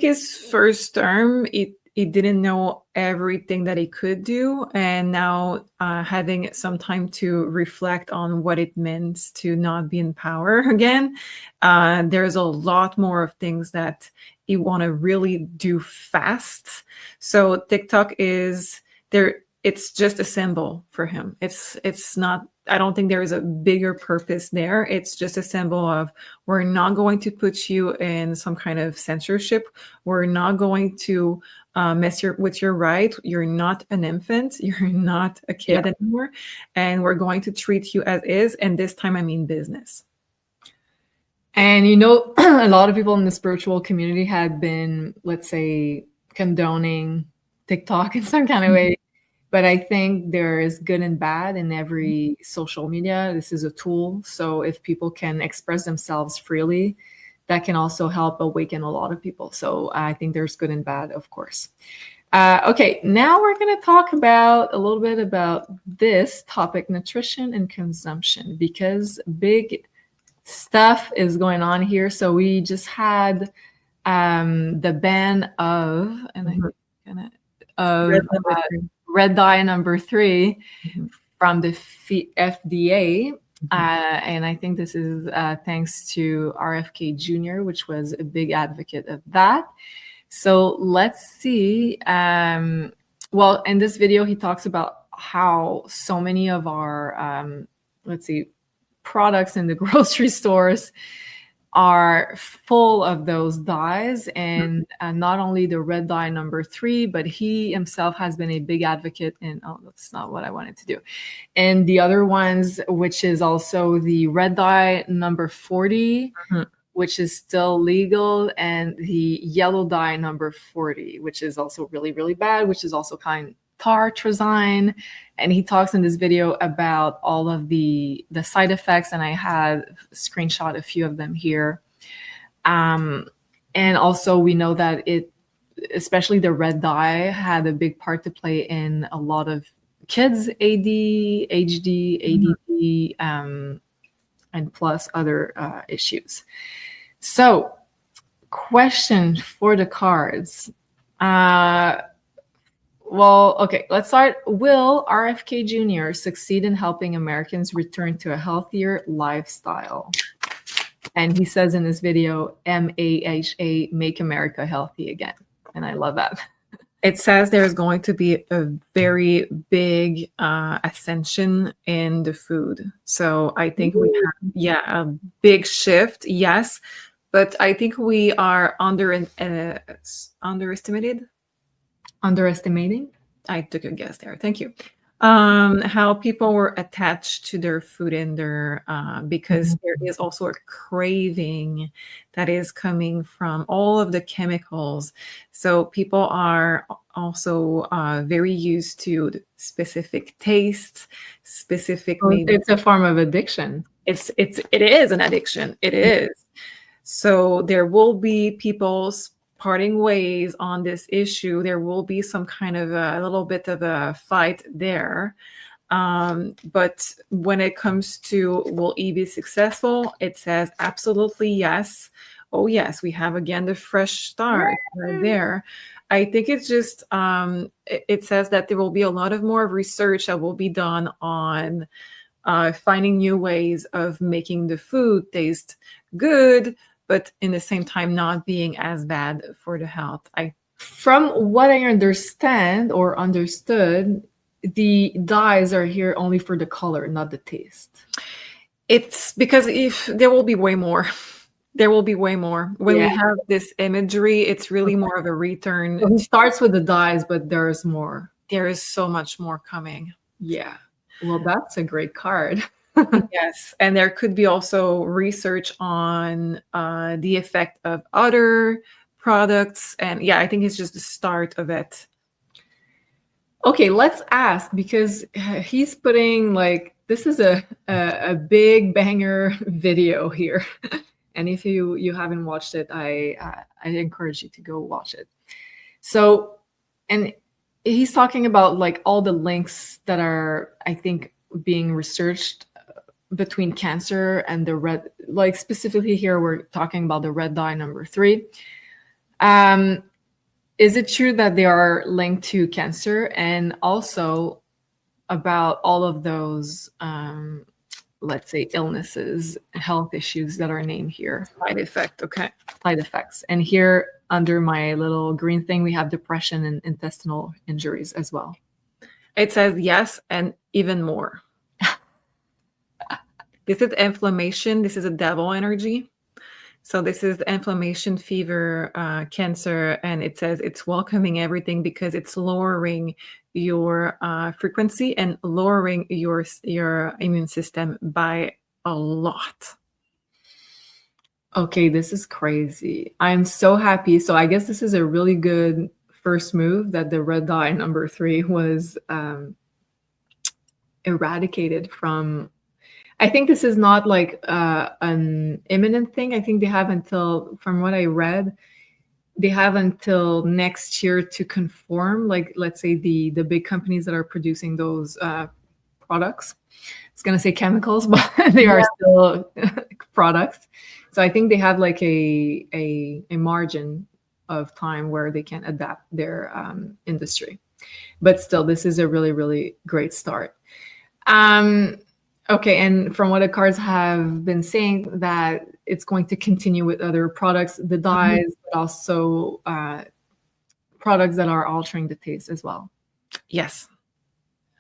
his first term, he didn't know everything that he could do, and now having some time to reflect on what it meant to not be in power again. There's a lot more of things that you want to really do fast. So TikTok is there. It's just a symbol for him. It's not. I don't think there is a bigger purpose there. It's just a symbol of, we're not going to put you in some kind of censorship. We're not going to mess with your right. You're not an infant. You're not a kid anymore. And we're going to treat you as is. And this time, I mean business. And you know, a lot of people in the spiritual community had been, let's say, condoning TikTok in some kind of way. But I think there is good and bad in every social media. This is a tool. So if people can express themselves freely, that can also help awaken a lot of people. So I think there's good and bad, of course. Okay, now we're going to talk about a little bit about this topic, nutrition and consumption, because big stuff is going on here. So we just had the ban of, and I think of red dye number 3 from the FDA. And I think this is thanks to RFK Jr., which was a big advocate of that. So let's see. Well, in this video, he talks about how so many of our, let's see, products in the grocery stores are full of those dyes, and not only the red dye number 3, but he himself has been a big advocate in, oh, that's not what I wanted to do. And the other ones, which is also the red dye number 40, which is still legal, and the yellow dye number 40, which is also really, really bad, which is also kind tartrazine. And he talks in this video about all of the side effects, and I had screenshot a few of them here. And also we know that it, especially the red dye, had a big part to play in a lot of kids' ADHD, ADD, and plus other issues. So, question for the cards. Well, okay, let's start. Will RFK Jr. succeed in helping Americans return to a healthier lifestyle? And he says in this video, MAHA, make America healthy again. And I love that. It says there's going to be a very big ascension in the food. So I think we have, a big shift, yes. But I think we are underestimated. Underestimating? I took a guess there. Thank you. How people were attached to their food and their because there is also a craving that is coming from all of the chemicals. So people are also very used to specific tastes, specific. It's a form of addiction. It is an addiction. It is. So there will be people's parting ways on this issue. There will be some kind of a little bit of a fight there. But when it comes to will he be successful, it says absolutely yes. Oh yes, we have again the fresh start right there. I think it's just, it says that there will be a lot of more research that will be done on finding new ways of making the food taste good, but in the same time not being as bad for the health. From what I understand or understood, the dyes are here only for the color, not the taste. It's because if there will be way more. There will be way more. When we have this imagery, it's really more of a return. So it starts with the dyes, but there's more. There is so much more coming. Yeah. Well, that's a great card. Yes, and there could be also research on the effect of other products, and I think it's just the start of it. Okay, let's ask, because he's putting this is a big banger video here, and if you haven't watched it, I encourage you to go watch it. So, and he's talking about all the links that are, I think, being researched between cancer and the red, specifically here, we're talking about the red dye number 3. Is it true that they are linked to cancer, and also about all of those, let's say, illnesses, health issues that are named here? Side effect, okay. Side effects. And here under my little green thing, we have depression and intestinal injuries as well. It says yes, and even more. This is inflammation. This is a devil energy. So this is the inflammation, fever, cancer, and it says it's welcoming everything because it's lowering your frequency and lowering your immune system by a lot. Okay, this is crazy. I'm so happy. So I guess this is a really good first move that the red die number 3 was eradicated from. I think this is not like an imminent thing. I think they have until, from what I read, they have until next year to conform. Like, let's say the big companies that are producing those products. It's gonna say chemicals, but they are still products. So I think they have like a margin of time where they can adapt their industry. But still, this is a really, really great start. Okay, and from what the cards have been saying, that it's going to continue with other products, the dyes, but also products that are altering the taste as well. Yes.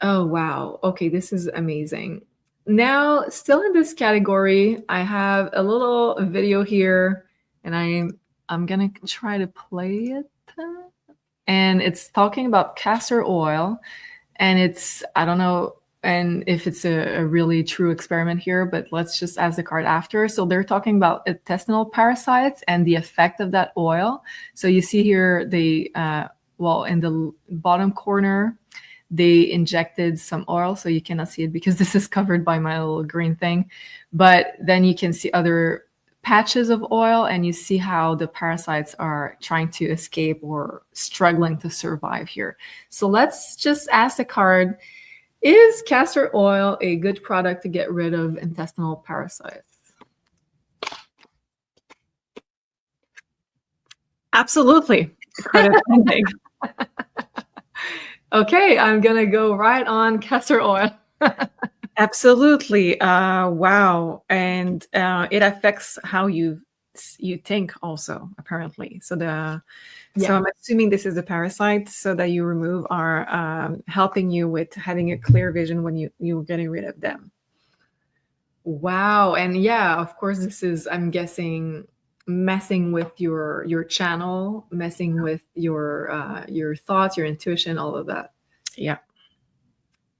Oh, wow. Okay, this is amazing. Now, still in this category, I have a little video here, and I'm gonna try to play it. And it's talking about castor oil, and it's, I don't know, and if it's a really true experiment here, but let's just ask the card after. So they're talking about intestinal parasites and the effect of that oil. So you see here, they, well, in the bottom corner, they injected some oil, so you cannot see it because this is covered by my little green thing. But then you can see other patches of oil, and you see how the parasites are trying to escape or struggling to survive here. So let's just ask the card, is castor oil a good product to get rid of intestinal parasites? Absolutely. Okay, I'm gonna go right on castor oil. Absolutely. Wow. And it affects how you think also, apparently. So so I'm assuming this is the parasite, so that you remove are helping you with having a clear vision when you're getting rid of them. Wow. And yeah, of course, this is, I'm guessing, messing with your channel, messing with your thoughts, your intuition, all of that. Yeah.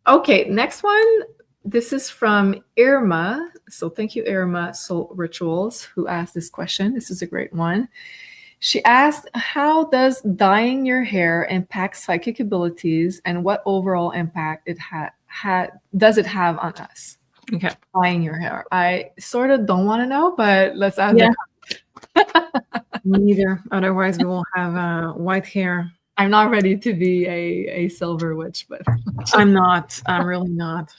Okay, next one. This is from Irma. So thank you, Irma Soul Rituals, who asked this question. This is a great one. She asked, how does dyeing your hair impact psychic abilities, and what overall impact does it have on us? Okay. Dyeing your hair. I sort of don't want to know, but let's ask. Neither. Otherwise, we will have white hair. I'm not ready to be a silver witch, but I'm not. I'm really not.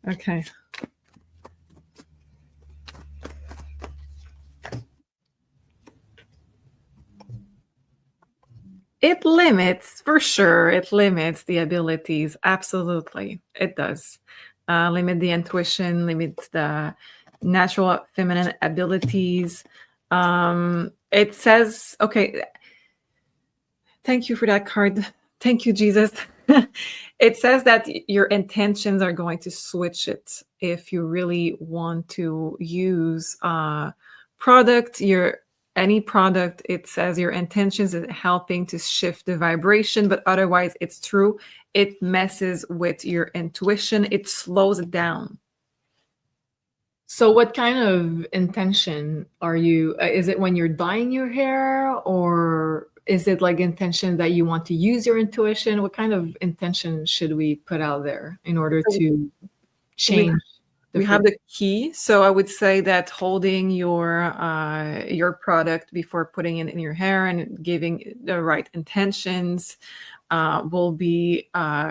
Okay. It limits, for sure. It limits the abilities. Absolutely. It does. Limit the intuition, limit the natural feminine abilities. It says, okay, thank you for that card. Thank you, Jesus. It says that your intentions are going to switch it if you really want to use product, any product. It says your intentions is helping to shift the vibration, but otherwise it's true. It messes with your intuition. It slows it down. So what kind of intention are you, is it when you're dyeing your hair, or is it like intention that you want to use your intuition? What kind of intention should we put out there in order to change? We have the key. So I would say that holding your product before putting it in your hair and giving the right intentions will be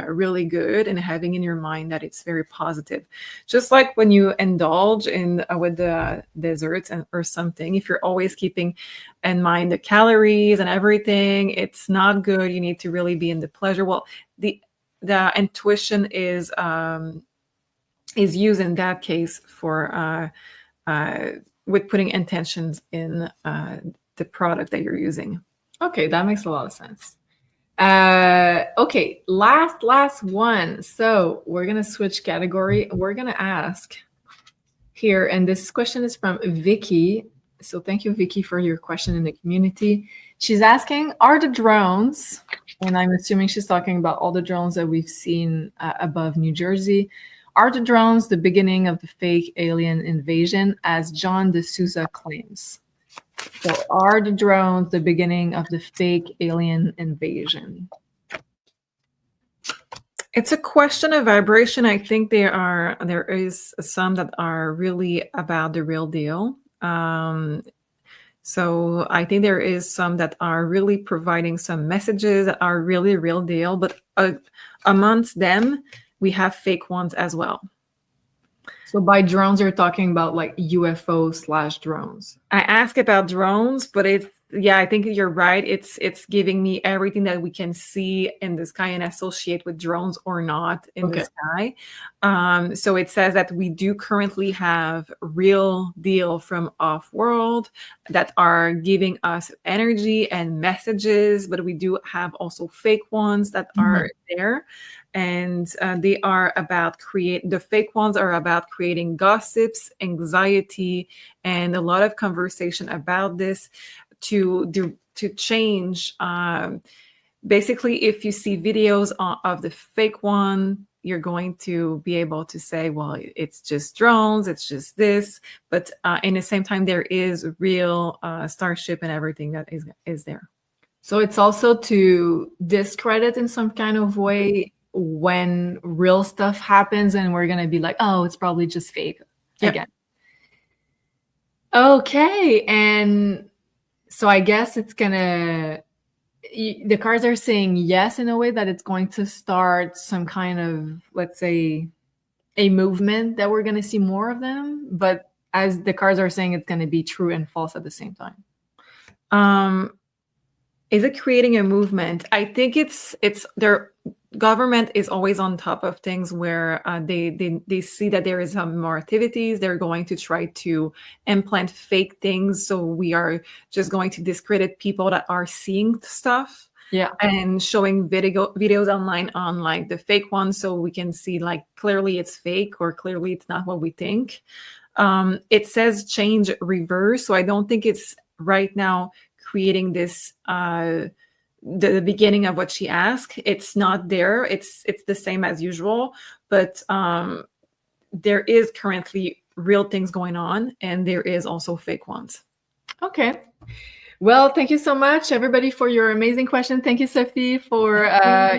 really good, and having in your mind that it's very positive. Just like when you indulge in with the desserts or something, if you're always keeping in mind the calories and everything, it's not good. You need to really be in the pleasure. Well, the intuition is used in that case for with putting intentions in the product that you're using. Okay, that makes a lot of sense. Okay, last one. So we're gonna switch category. We're gonna ask here, and this question is from Vicky. So thank you, Vicky, for your question in the community. She's asking, are the drones, and I'm assuming she's talking about all the drones that we've seen above New Jersey, Are the drones the beginning of the fake alien invasion, as John D'Souza claims? So are the drones the beginning of the fake alien invasion? It's a question of vibration. I think there is some that are really about the real deal. So I think there is some that are really providing some messages that are really real deal, but amongst them, we have fake ones as well. So by drones, you're talking about like UFO/drones. I ask about drones, but I think you're right. It's giving me everything that we can see in the sky and associate with drones or not in the sky. So it says that we do currently have real deal from off-world that are giving us energy and messages, but we do have also fake ones that are there. And they are about the fake ones are about creating gossips, anxiety, and a lot of conversation about this to change. Basically, if you see videos of the fake one, you're going to be able to say, well, it's just drones, it's just this. But in the same time, there is real starship and everything that is there. So it's also to discredit in some kind of way when real stuff happens, and we're going to be like, oh, it's probably just fake again. Okay. And so I guess it's the cards are saying yes, in a way that it's going to start some kind of, let's say, a movement that we're going to see more of them. But as the cards are saying, it's going to be true and false at the same time. Is it creating a movement? I think it's their government is always on top of things where they see that there is more activities. They're going to try to implant fake things. So we are just going to discredit people that are seeing stuff. Yeah. And showing videos online on like the fake ones, so we can see like clearly it's fake or clearly it's not what we think. It says change reverse. So I don't think it's right now creating this the beginning of what she asked. It's not there. It's the same as usual, but there is currently real things going on, and there is also fake ones. Okay. Well, thank you so much, everybody, for your amazing question. Thank you, Sophie, for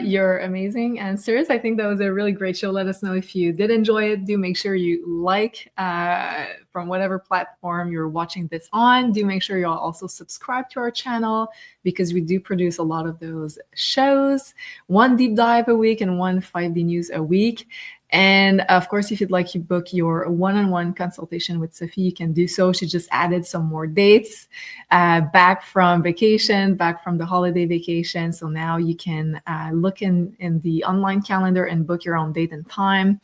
your amazing answers. I think that was a really great show. Let us know if you did enjoy it. Do make sure you like from whatever platform you're watching this on. Do make sure you also subscribe to our channel, because we do produce a lot of those shows, one deep dive a week and one 5D news a week. And of course, if you'd like to book your one-on-one consultation with Sophie, you can do so. She just added some more dates back from vacation, back from the holiday vacation. So now you can look in the online calendar and book your own date and time.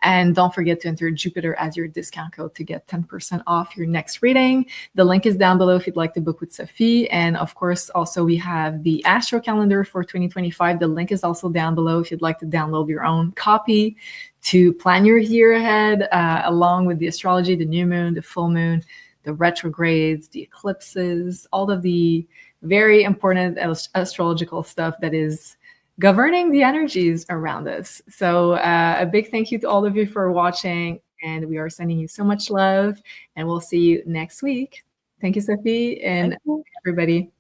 And don't forget to enter Jupiter as your discount code to get 10% off your next reading. The link is down below if you'd like to book with Sophie. And of course, also we have the Astro Calendar for 2025. The link is also down below if you'd like to download your own copy to plan your year ahead, along with the astrology, the new moon, the full moon, the retrogrades, the eclipses, all of the very important astrological stuff that is governing the energies around us. So a big thank you to all of you for watching, and we are sending you so much love, and we'll see you next week. Thank you, Sophie, and everybody.